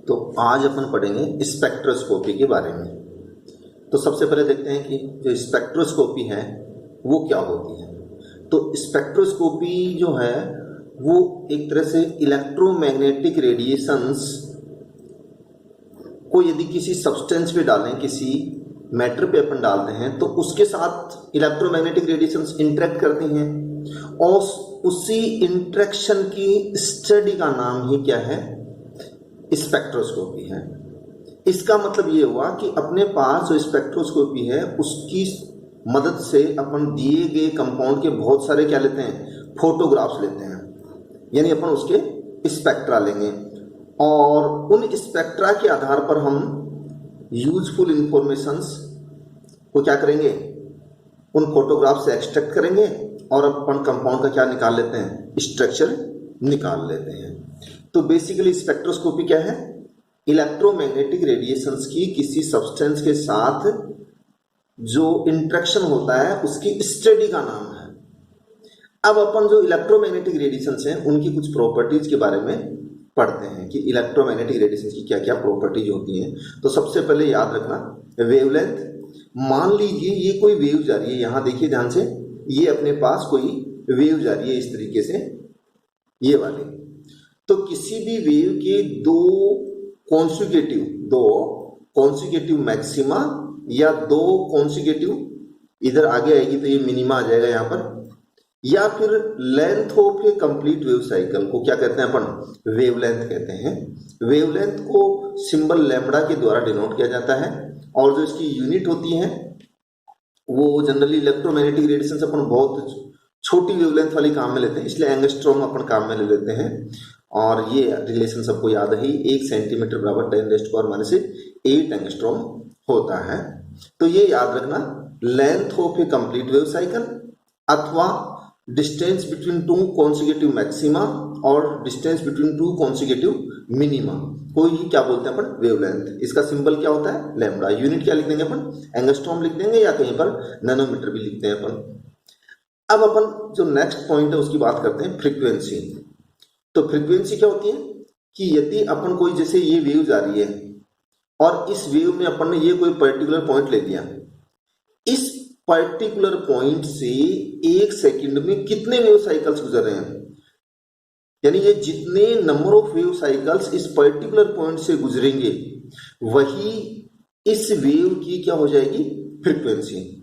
तो आज अपन पढ़ेंगे स्पेक्ट्रोस्कोपी के बारे में। तो सबसे पहले देखते हैं कि जो स्पेक्ट्रोस्कोपी है वो क्या होती है। तो स्पेक्ट्रोस्कोपी जो है वो एक तरह से इलेक्ट्रोमैग्नेटिक रेडिएशंस को यदि किसी सब्सटेंस पे डालें, किसी मैटर पे अपन डालते हैं, तो उसके साथ इलेक्ट्रोमैग्नेटिक रेडिएशंस इंटरेक्ट करती हैं और उसी इंटरेक्शन की स्टडी का नाम ही क्या है, स्पेक्ट्रोस्कोपी है। इसका मतलब ये हुआ कि अपने पास जो स्पेक्ट्रोस्कोपी है उसकी मदद से अपन दिए गए कंपाउंड के बहुत सारे क्या लेते हैं, फोटोग्राफ्स लेते हैं, यानी अपन उसके स्पेक्ट्रा लेंगे और उन स्पेक्ट्रा के आधार पर हम यूजफुल इंफॉर्मेशंस को क्या करेंगे, उन फोटोग्राफ से एक्सट्रैक्ट करेंगे और अपन कंपाउंड का क्या निकाल लेते हैं, स्ट्रक्चर निकाल लेते हैं। तो बेसिकली स्पेक्ट्रोस्कोपी क्या है, इलेक्ट्रोमैग्नेटिक रेडिएशंस की किसी सब्सटेंस के साथ जो इंटरेक्शन होता है उसकी स्टडी का नाम है। अब अपन जो इलेक्ट्रोमैग्नेटिक रेडिएशंस हैं उनकी कुछ प्रॉपर्टीज के बारे में पढ़ते हैं कि इलेक्ट्रोमैग्नेटिक रेडिएशंस की क्या क्या प्रॉपर्टीज होती हैं। तो सबसे पहले याद रखना वेवलेंथ। मान लीजिए ये कोई वेव जा रही है, यहां देखिए ध्यान से, ये अपने पास कोई वेव जा रही है इस तरीके से, ये वाली। तो किसी भी वेव के दो कॉन्सिक्यूटिव मैक्सिमा या दो कॉन्सिक्यूटिव, इधर आगे आएगी तो ये मिनिमा आ जाएगा यहाँ पर, या फिर length of a complete wave cycle को क्या कहते हैं अपन, वेवलेंथ कहते हैं। वेवलेंथ को सिंबल लैम्बडा के द्वारा डिनोट किया जाता है और जो इसकी यूनिट होती है वो जनरली इलेक्ट्रोमैग्नेटिक रेडिएशन अपन बहुत छोटी वेवलेंथ वाली काम में लेते हैं, इसलिए एंगस्ट्रॉम अपन काम में ले लेते हैं। और ये रिलेशन सबको याद है, 1 सेंटीमीटर बराबर 10⁻⁸ एंगस्ट्रॉम होता है। तो ये याद रखना, length of a complete wave cycle अथवा distance between two consecutive maxima और distance between two consecutive minima को ही क्या बोलते हैं अपन, वेवलेंथ। इसका सिंबल क्या होता है, लैम्बडा। यूनिट क्या लिख देंगे अपन, एंगस्ट्रॉम लिख देंगे या कहीं पर नैनोमीटर भी लिखते हैं अपन। अब अपन जो नेक्स्ट पॉइंट है उसकी बात करते हैं, फ्रीक्वेंसी। तो फ्रीक्वेंसी क्या होती है कि यदि अपन कोई, जैसे ये वेव जा रही है और इस वेव में अपन ने ये कोई पर्टिकुलर पॉइंट ले लिया, इस पर्टिकुलर पॉइंट से 1 सेकंड में कितने वेव साइकिल्स गुजर रहे हैं, यानी ये जितने नंबर ऑफ वेव साइकिल्स इस पर्टिकुलर पॉइंट से गुजरेंगे वही इस वेव की क्या हो जाएगी, फ्रीक्वेंसी।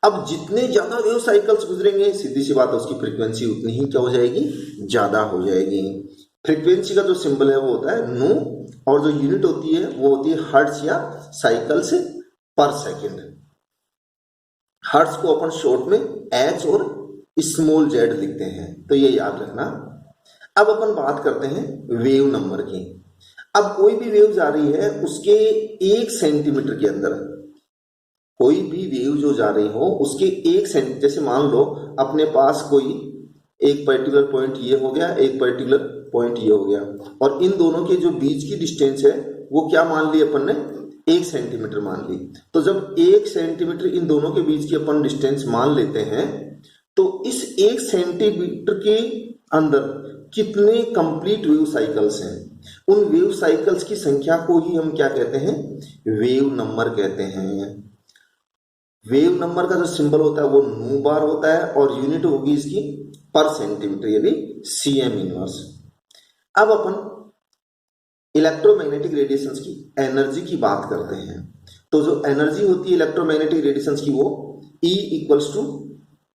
अब जितने ज्यादा वेव साइकिल्स गुजरेंगे, सीधी सी बात है, उसकी फ्रीक्वेंसी उतनी ही क्या हो जाएगी, ज्यादा हो जाएगी। फ्रीक्वेंसी का जो सिंबल है वो होता है नू और जो यूनिट होती है वो होती है हर्ट्ज या साइकिल्स पर सेकेंड। हर्ट्ज को अपन शॉर्ट में एच और स्मॉल जेड लिखते हैं, तो ये याद रखना। अब अपन बात करते हैं वेव नंबर की। अब कोई भी वेव जा रही है उसके 1 सेंटीमीटर के अंदर, कोई भी वेव जो जा रही हो उसके 1 सेंटीमीटर, जैसे मान लो अपने पास कोई एक पर्टिकुलर पॉइंट ये हो गया, एक पर्टिकुलर पॉइंट ये हो गया, और इन दोनों के जो बीच की डिस्टेंस है वो क्या मान ली अपन ने, 1 सेंटीमीटर मान ली। तो जब 1 सेंटीमीटर इन दोनों के बीच की अपन डिस्टेंस मान लेते हैं तो इस 1 सेंटीमीटर के अंदर कितने कंप्लीट वेव साइकिल्स हैं, उन वेव साइकिल्स की संख्या को ही हम क्या कहते हैं, वेव नंबर कहते हैं। वेव नंबर का जो सिंबल होता है वो नू बार होता है और यूनिट होगी इसकी पर सेंटीमीटर, यानी cm इनवर्स। अब अपन इलेक्ट्रोमैग्नेटिक रेडिएशंस की एनर्जी की बात करते हैं। तो जो एनर्जी होती है इलेक्ट्रोमैग्नेटिक रेडिएशंस की वो E =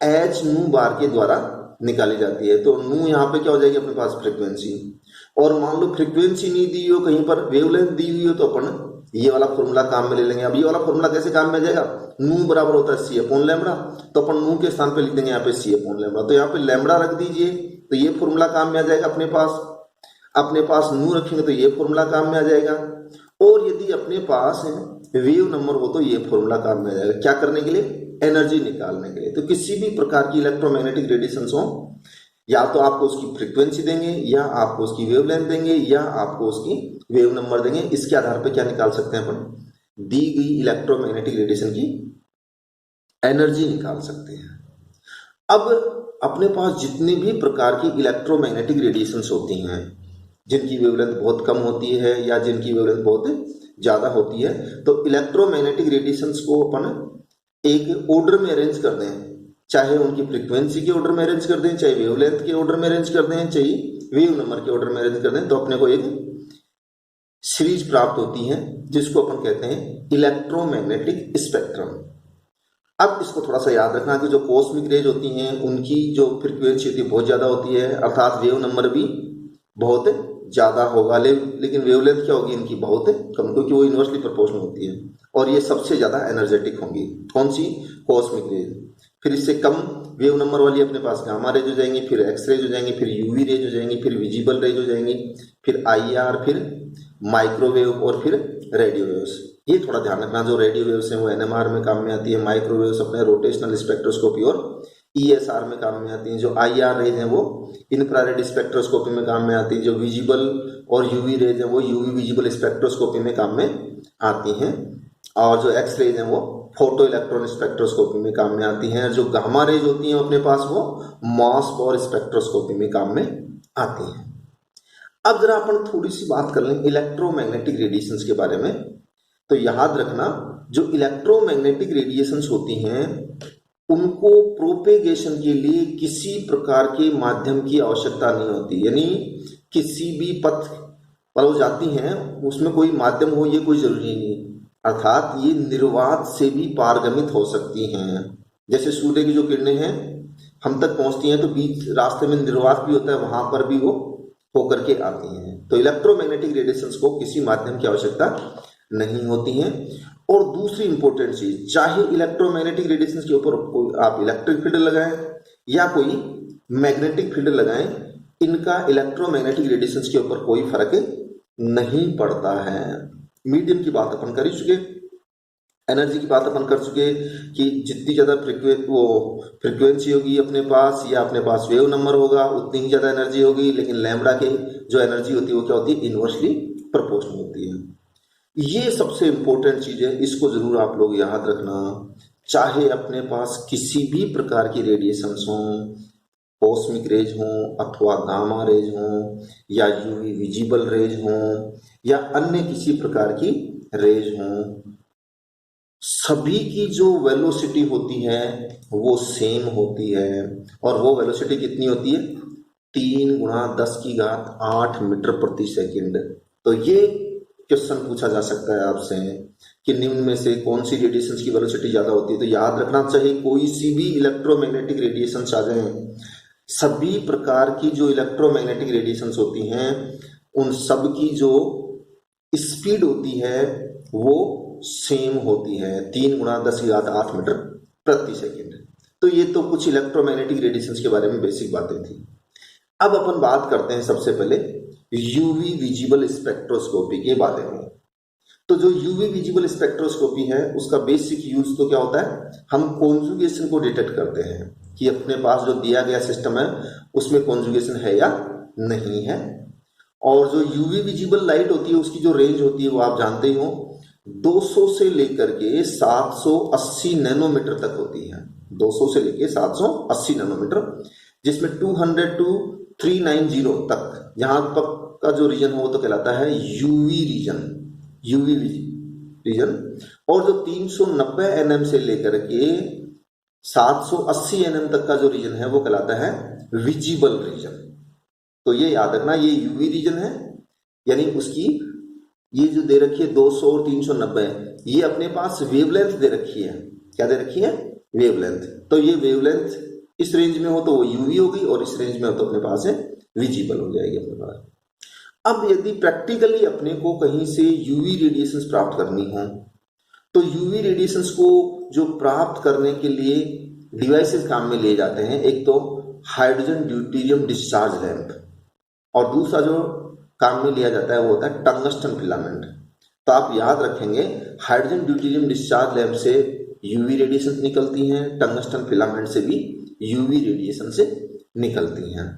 h नू बार के द्वारा निकाली जाती है। तो नू यहाँ पे क्या हो जाएगी अपने पास, फ्रीक्वेंसी। और मान लो फ्रीक्वेंसी नहीं दी हो, कहीं पर वेवलेंथ दी हुई हो, तो अपन ये वाला फॉर्मूला काम में ले लेंगे। अब ये वाला फॉर्मूला कैसे काम में आ जाएगा, नू बराबर होता है c/λ, तो अपन नू के स्थान पे लिख देंगे यहाँ पे c/λ। तो यहाँ पे लैम्बडा रख दीजिए तो ये फॉर्मूला काम में आ जाएगा अपने पास नू रखेंगे तो ये फॉर्मूला काम में आ जाएगा। और यदि अपने पास वेव नंबर हो तो ये फॉर्मूला काम में आ जाएगा, क्या करने के लिए, एनर्जी निकालने के लिए। तो किसी भी प्रकार की इलेक्ट्रोमैग्नेटिक रेडिएशन हो, या तो आपको उसकी फ्रीक्वेंसी देंगे, या आपको उसकी वेवलेंथ देंगे, या आपको उसकी वेव नंबर देंगे। इसके आधार पर क्या निकाल सकते हैं अपन, दी गई इलेक्ट्रोमैग्नेटिक रेडिएशन की एनर्जी निकाल सकते हैं। अब अपने पास जितने भी प्रकार की इलेक्ट्रोमैग्नेटिक रेडिएशंस होती हैं, जिनकी वेवलेंथ बहुत कम होती है या जिनकी वेवलेंथ बहुत ज़्यादा होती है। तो इलेक्ट्रोमैग्नेटिक रेडिएशंस को अपन एक ऑर्डर में अरेंज कर दें, चाहे उनकी फ्रीक्वेंसी के ऑर्डर में अरेंज कर दें, चाहे वेवलेंथ के ऑर्डर में अरेंज कर दें, चाहे वेव नंबर के ऑर्डर में अरेंज कर दें, तो अपने को एक सीरीज प्राप्त होती है जिसको अपन कहते हैं इलेक्ट्रोमैग्नेटिक स्पेक्ट्रम। अब इसको थोड़ा सा याद रखना कि जो कॉस्मिक रेज होती हैं उनकी जो फ्रीक्वेंसी होती है बहुत ज़्यादा होती है, अर्थात वेव नंबर भी बहुत ज़्यादा होगा, लेकिन वेवलेंथ क्या होगी इनकी बहुत कम, क्योंकि वो इन्वर्सली प्रोपोर्शनल होती है और ये सबसे ज़्यादा एनर्जेटिक होंगी। कौन सी? Cosmic rays. फिर इससे कम वेव नंबर वाली अपने पास गामा रेज हो जाएंगी, फिर एक्स रेज हो जाएंगी, फिर यूवी रेज हो जाएंगी, फिर विजिबल रेज हो जाएंगी, फिर आईआर, फिर माइक्रोवेव और फिर रेडियो वेव्स। ये थोड़ा ध्यान रखना, जो रेडियो वेव्स हैं वो एनएमआर में काम में आती है, माइक्रोवेव्स अपने रोटेशनल स्पेक्ट्रोस्कोपी और ईएसआर में काम में आती हैं, जो आईआर रेज हैं वो इंफ्रारेड स्पेक्ट्रोस्कोपी में काम में आती है, जो विजिबल और यूवी रेज हैं वो यूवी विजिबल स्पेक्ट्रोस्कोपी में काम में आती हैं, और जो एक्स रेज हैं वो फोटो इलेक्ट्रॉन स्पेक्ट्रोस्कोपी में काम में आती हैं, जो गामा रेज होती हैं अपने पास वो मास और स्पेक्ट्रोस्कोपी में काम में आती हैं। अब जरा अपन थोड़ी सी बात कर लें इलेक्ट्रोमैग्नेटिक रेडिएशंस के बारे में। तो याद रखना, जो इलेक्ट्रोमैग्नेटिक रेडिएशंस होती हैं उनको प्रोपेगेशन के लिए किसी प्रकार के माध्यम की आवश्यकता नहीं होती, यानी किसी भी पथ पर वो जाती हैं उसमें कोई माध्यम हो ये कोई जरूरी नहीं, अर्थात ये निर्वात से भी पारगमित हो सकती हैं। जैसे सूर्य की जो किरणें हैं हम तक पहुंचती हैं तो बीच रास्ते में निर्वात भी होता है, वहां पर भी वो होकर के आती हैं। तो इलेक्ट्रोमैग्नेटिक रेडिएशंस को किसी माध्यम की आवश्यकता नहीं होती है। और दूसरी इंपॉर्टेंट चीज, चाहे इलेक्ट्रोमैग्नेटिक रेडिएशंस के ऊपर आप इलेक्ट्रिक फील्ड लगाएं या कोई मैग्नेटिक फील्ड लगाएं, इनका इलेक्ट्रोमैग्नेटिक रेडिएशंस के ऊपर कोई फर्क नहीं पड़ता है। मीडियम की बात अपन कर ही चुके, एनर्जी की बात अपन कर चुके कि जितनी ज्यादा फ्रीक्वेंसी होगी अपने पास या अपने पास वेव नंबर होगा उतनी ही ज्यादा एनर्जी होगी, लेकिन लैम्बडा के जो एनर्जी होती है वो क्या होती है? इनवर्सली प्रोपोर्शनल होती है। ये सबसे इंपॉर्टेंट चीज है, इसको जरूर आप लोग याद रखना। चाहे अपने पास किसी भी प्रकार की रेडिएशंस हों, कॉस्मिक रेज हों अथवा गामा रेज हों या यूवी विजिबल रेज हों या अन्य किसी प्रकार की रेज हों, सभी की जो वेलोसिटी होती है वो सेम होती है। और वो वेलोसिटी कितनी होती है? 3 × 10⁸ मीटर प्रति सेकेंड। तो ये क्वेश्चन पूछा जा सकता है आपसे कि निम्न में से कौन सी रेडिएशंस की वेलोसिटी ज्यादा होती है। तो याद रखना, चाहे कोई सी भी इलेक्ट्रोमैग्नेटिक रेडिएशंस आ जाए, सभी प्रकार की जो इलेक्ट्रोमैग्नेटिक रेडिएशंस होती हैं उन सब की जो स्पीड होती है वो सेम होती है, 3 × 10⁸ मीटर प्रति सेकेंड। तो ये तो कुछ इलेक्ट्रोमैग्नेटिक रेडिएशंस के बारे में बेसिक बातें थी। अब अपन बात करते हैं सबसे पहले यूवी विजिबल स्पेक्ट्रोस्कोपी के बारे में। तो जो यूवी विजिबल स्पेक्ट्रोस्कोपी है उसका बेसिक यूज तो क्या होता है? हम कॉन्जुगेशन को डिटेक्ट करते हैं कि अपने पास जो दिया गया सिस्टम है उसमें कॉन्जुगेशन है या नहीं है। और जो यूवी विजिबल लाइट होती है उसकी जो रेंज होती है वो आप जानते ही हो, 200 से लेकर के 780 नैनोमीटर तक होती है। 200 से लेकर 780 नैनोमीटर, जिसमें 200 to 390 तक यहाँ तक का जो रीजन हो वो तो कहलाता है यूवी रीजन, यूवी रीजन। और जो 390 nm से लेकर के 780 nm तक का जो रीजन है वो कहलाता है विजिबल रीजन। तो ये याद रखना, ये यूवी रीजन है, यानी उसकी ये जो दे रखी है 200 और 390, ये अपने पास वेवलेंथ दे रखी है। क्या दे रखी है? वेवलेंथ। तो ये वेवलेंथ इस रेंज में हो तो वो यूवी होगी और इस रेंज में हो तो अपने पास है विजिबल हो जाएगी अपने पास। अब यदि प्रैक्टिकली अपने को कहीं से यूवी रेडिएशंस प्राप्त करनी हो तो यूवी रेडिएशंस को जो प्राप्त करने के लिए डिवाइसेस काम में लिए जाते हैं, एक तो हाइड्रोजन ड्यूटेरियम डिस्चार्ज लैंप और दूसरा जो काम में लिया जाता है वो होता है टंगस्टन फिलामेंट। तो आप याद रखेंगे, हाइड्रोजन ड्यूटेरियम डिस्चार्ज लैंप से यूवी रेडिएशन निकलती हैं, टंगस्टन फिलामेंट से भी यूवी रेडिएशन से निकलती हैं।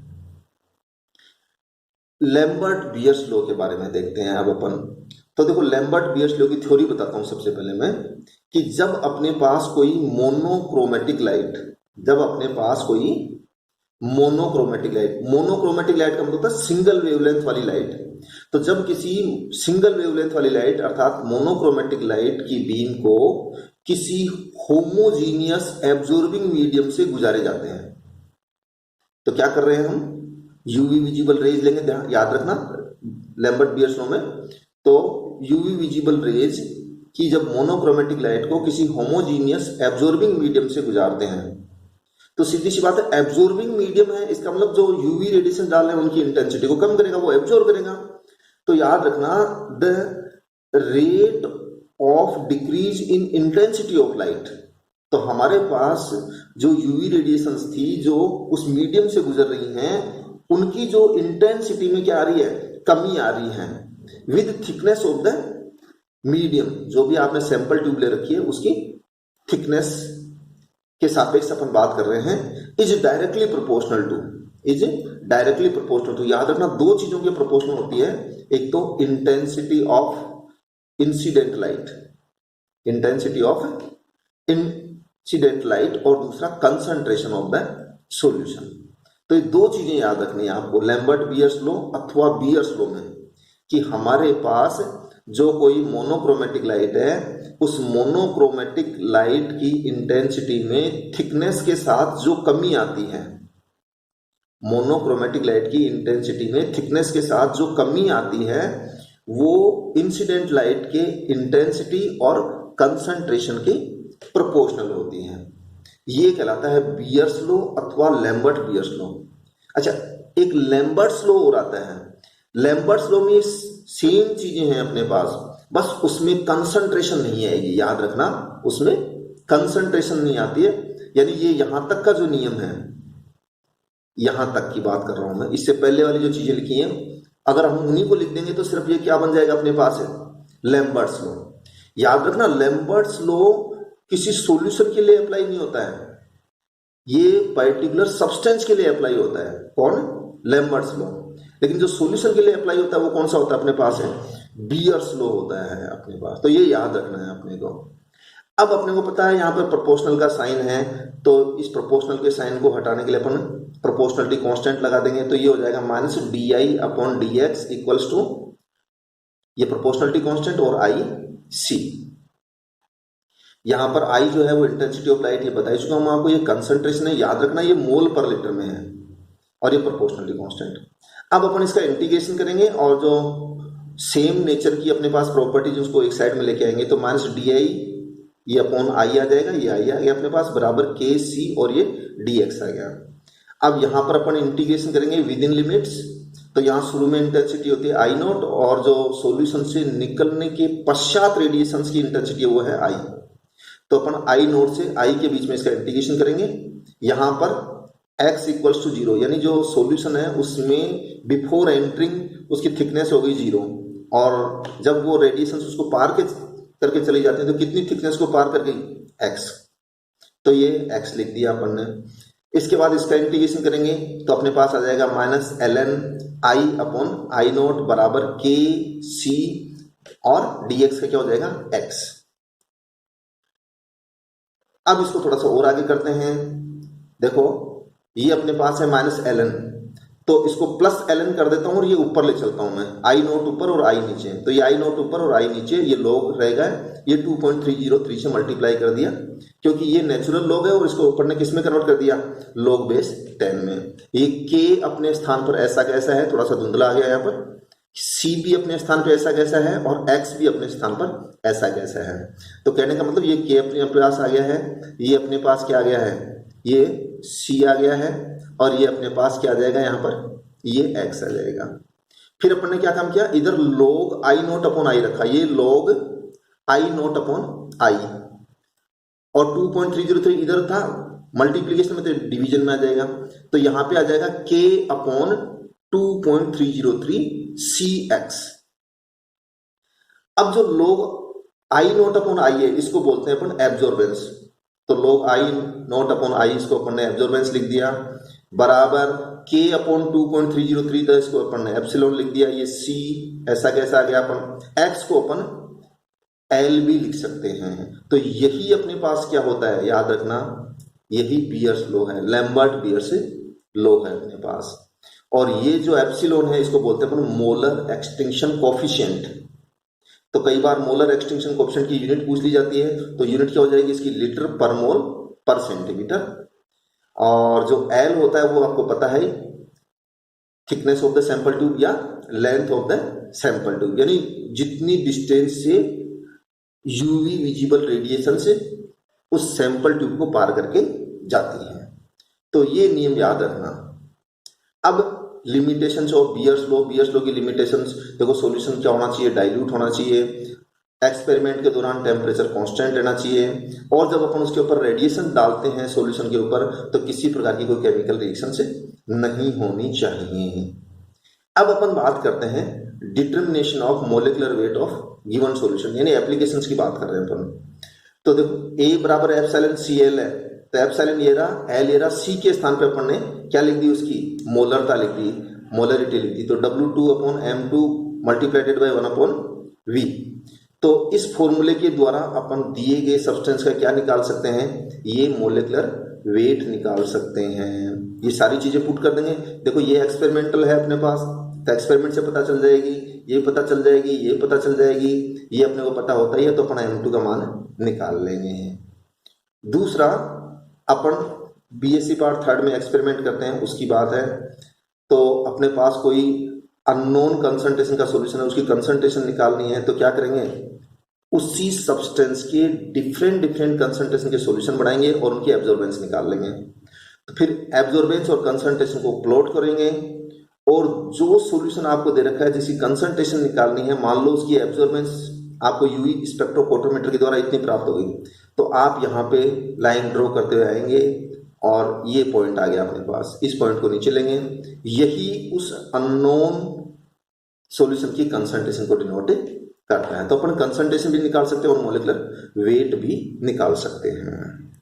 लैम्बर्ट बियर्स लॉ के बारे में देखते हैं अब अपन। तो देखो, लैम्बर्ट बियर्स लॉ की थ्योरी बताता हूं सबसे पहले मैं, कि जब अपने पास कोई मोनोक्रोमेटिक लाइट, जब अपने पास कोई मोनोक्रोमेटिक लाइट का मतलब होता है सिंगल वेवलेंथ वाली लाइट, तो जब किसी सिंगल वेवलेंथ वाली लाइट अर्थात मोनोक्रोमेटिक लाइट की बीम को किसी होमोजीनियस एब्जॉर्बिंग मीडियम से गुजारे जाते हैं, तो क्या कर रहे हैं हम, यूवी विजिबल रेज लेंगे, याद रखना लैम्बर्ट बियर्स लॉ में। तो यूवी विजिबल रेज की जब मोनोक्रोमेटिक लाइट को किसी होमोजीनियस एब्जॉर्बिंग मीडियम से गुजारते हैं, तो सीधी सी बात है एब्जॉर्बिंग मीडियम है, इसका मतलब जो यूवी रेडिएशन डाल रहे हैं उनकी इंटेंसिटी को कम करेगा, वो एब्जॉर्ब करेगा। तो याद रखना the rate of decrease in intensity of light, तो हमारे पास जो यूवी रेडिएशंस थी जो उस मीडियम से गुजर रही हैं, उनकी जो इंटेंसिटी में क्या आ रही है, कमी आ रही है with thickness of the medium. जो भी आपने सैंपल ट्यूब ले रखी है उसकी थिकनेस के सापेक्ष अपन बात कर रहे हैं, इज डायरेक्टली प्रोपोर्शनल टू। याद रखना दो चीजों की प्रोपोर्शनल होती है, एक तो इंटेंसिटी ऑफ इंसिडेंट लाइट और दूसरा कंसंट्रेशन ऑफ द सॉल्यूशन। तो ये दो चीजें याद रखनी है आपको लैम्बर्ट बियर्स लॉ अथवा बियर्स लॉ में, कि हमारे पास जो कोई मोनोक्रोमेटिक लाइट है उस मोनोक्रोमेटिक लाइट की इंटेंसिटी में थिकनेस के साथ जो कमी आती है, मोनोक्रोमेटिक लाइट की इंटेंसिटी में थिकनेस के साथ जो कमी आती है वो इंसिडेंट लाइट के इंटेंसिटी और कंसंट्रेशन की प्रोपोर्शनल होती है। ये कहलाता है बियर्स लॉ अथवा लैम्बर्ट बियर्स लॉ। अच्छा, एक लैम्बर्ट्स लॉ और आता है। लैम्बर्ट्स लॉ में सेम चीजें हैं अपने पास, बस उसमें कंसंट्रेशन नहीं आएगी। याद रखना उसमें कंसंट्रेशन नहीं आती है, यानी ये यहां तक का जो नियम है, यहां तक की बात कर रहा हूं मैं, इससे पहले वाली जो चीजें लिखी हैं अगर हम उन्हीं को लिख देंगे तो सिर्फ ये क्या बन जाएगा अपने पास है, लैम्बर्ट्स लॉ। याद रखना लैम्बर्ट्स लॉ किसी सॉल्यूशन के लिए अप्लाई नहीं होता है, ये पर्टिकुलर सब्सटेंस के लिए अप्लाई होता है। कौन? Lambert's law. लेकिन जो सॉल्यूशन के लिए अप्लाई होता है वो कौन सा होता है अपने पास है, बियर्स लॉ होता है अपने पास। तो ये याद रखना है अपने को। अब अपने को पता है यहाँ पर प्रोपोर्शनल का साइन है, तो इस प्रोपोर्शनल के साइन को हटाने के लिए अपन प्रोपोर्शनलिटी कांस्टेंट लगा देंगे, तो ये हो जाएगा minus D upon D X equals to ये प्रोपोर्शनलिटी कांस्टेंट और आई सी। यहां पर आई जो है वो इंटेंसिटी ऑफ लाइट, ये बता चुका हूं आपको, ये कंसंट्रेशन है, याद रखना ये मोल पर लीटर में है, और ये प्रोपोर्शनलिटी कांस्टेंट। अब अपन इसका इंटीग्रेशन करेंगे और जो सेम नेचर की अपने पास प्रॉपर्टीज उसको एक साइड में लेके आएंगे, तो माइनस डी आई ये अपॉन आई आ जाएगा, ये आई आ गया अपने पास बराबर के सी और ये डी एक्स आ गया। अब यहां पर अपन इंटीग्रेशन करेंगे विद इन लिमिट्स, तो यहां शुरू में इंटेंसिटी होती है आई नॉट और जो सॉल्यूशन से निकलने के पश्चात रेडिएशन की इंटेंसिटी वो है आई। तो अपन आई नोट से आई के बीच में इसका इंटीग्रेशन करेंगे, यहां पर x इक्वल्स टू 0, यानी जो सॉल्यूशन है उसमें बिफोर एंटरिंग उसकी थिकनेस हो गई 0, और जब वो रेडिएशन उसको पार करके चली जाती है तो कितनी थिकनेस को पार कर गई, x। तो ये x लिख दिया अपन ने। इसके बाद इसका इंटीग्रेशन करेंगे तो अपने पास आ जाएगा minus ln I upon I note बराबर के सी और dx का क्या हो जाएगा x। अब इसको थोड़ा सा और आगे करते हैं, देखो ये अपने पास है माइनस ln, तो इसको प्लस ln कर देता हूं और ये ऊपर ले चलता हूं मैं, आई नोट ऊपर और आई नीचे, तो ये आई नोट ऊपर और आई नीचे, ये लॉग रहेगा, ये 2.303 से मल्टीप्लाई कर दिया क्योंकि ये नेचुरल लॉग है, और इसको ऊपर ने किस में कन्वर्ट कर दिया, लॉग बेस 10 में। ये k अपने स्थान पर ऐसा कैसा है, थोड़ा सा धुंधला आ गया यहाँ पर, c भी अपने स्थान पर ऐसा कैसा है और x भी अपने स्थान पर ऐसा कैसा है। तो कहने का मतलब ये k अपने पास आ गया है, ये अपने पास क्या आ गया है, ये c आ गया है, और ये अपने पास क्या आ जाएगा यहाँ पर, ये x आ जाएगा। फिर अपन ने क्या काम किया, इधर log I naught upon I रखा, ये log I naught upon I, और 2.303 इधर था, मल्टीप्लीकेशन में तो डिवीजन में आ जाएगा, तो यहां पे आ जाएगा k अपॉन 2.303 cx। अब जो log I naught upon I है इसको बोलते हैं अपन एब्जॉर्बेंस, तो log I naught upon I इसको अपन ने एब्जॉर्बेंस लिख दिया बराबर k अपॉन 2.303 था, इसको अपन ने एप्सिलॉन लिख दिया, ये c ऐसा कैसा आ गया, अपन x को अपन l भी लिख सकते हैं। तो यही अपने पास क्या होता है, याद रखना यही बियर्स लॉ है, लैम्बर्ट बियर्स लॉ है अपने पास। और ये जो एप्सिलॉन है इसको बोलते हैं अपन मोलर एक्सटिंक्शन कोफिशिएंट। तो कई बार मोलर एक्सटिंक्शन कोफिशिएंट की यूनिट पूछ ली जाती है, तो यूनिट क्या हो जाएगी इसकी, लीटर पर मोल पर सेंटीमीटर। और जो एल होता है वो आपको पता है, thickness of the sample tube या length of the sample tube, यानी जितनी डिस्टेंस से यूवी विजिबल रेडिएशन से उस सैंपल ट्यूब को पार करके जाती है। तो ये नियम याद रखना। अब लिमिटेशंस ऑफ बियर्स लॉ की लिमिटेशंस देखो, सॉल्यूशन क्या होना चाहिए, डाइल्यूट होना चाहिए, एक्सपेरिमेंट के दौरान टेम्परेचर कांस्टेंट रहना चाहिए, और जब अपन उसके ऊपर रेडिएशन डालते हैं सॉल्यूशन के ऊपर तो किसी प्रकार की कोई केमिकल रिएक्शन से नहीं होनी चाहिए। अब अपन बात करते हैं determination of molecular weight of given solution, यानी एप्लीकेशंस की बात कर रहे हैं अपन। तो देखो ए बराबर एप्सिलॉन सी एल है, तो एप्सिलॉन ये रहा, एल ये रहा, सी के स्थान पे अपन ने क्या लिख दी, उसकी मोलरता लिख दी, मोलरिटी लिख दी। तो W2/M2 मल्टीप्लाइडेड बाय 1/V। तो इस फॉर्मूले के द्वारा अपन दिए गए सब्सटेंस का क्या निकाल सकते हैं, ये मोलिकुलर वेट निकाल सकते हैं। ये सारी चीजें पुट कर देंगे। देखो ये एक्सपेरिमेंटल है अपने पास, तो एक्सपेरिमेंट से पता चल जाएगी, ये पता चल जाएगी, ये पता चल जाएगी, ये अपने को पता होता ही है, तो अपन M2 का मान निकाल लेंगे। दूसरा, अपन BSc पार्ट 3 में एक्सपेरिमेंट करते हैं, उसकी बात है। तो अपने पास कोई अननोन कंसंट्रेशन का सॉल्यूशन है, उसकी कंसंट्रेशन निकालनी है, तो क्या करेंगे, उसी सब्सटेंस के डिफरेंट कंसंट्रेशन के सॉल्यूशन बनाएंगे और उनकी एब्जॉर्बेंस निकाल लेंगे। तो फिर एब्जॉर्बेंस और कंसंट्रेशन को प्लॉट करेंगे, और जो सॉल्यूशन आपको दे रखा है जिसकी कंसंट्रेशन निकालनी है, मान लो उसकी एब्जॉर्बेंस आपको यूवी स्पेक्ट्रोफोटोमीटर के द्वारा इतनी प्राप्त होगी, तो आप यहाँ पे लाइन ड्रॉ करते हुए आएंगे और ये पॉइंट आ गया अपने पास, इस पॉइंट को नीचे लेंगे, यही उस अननोन सॉल्यूशन की कंसंट्रेशन को डिनोट करता है। तो अपन कंसंट्रेशन भी निकाल सकते हैं और मोलिकुलर वेट भी निकाल सकते हैं।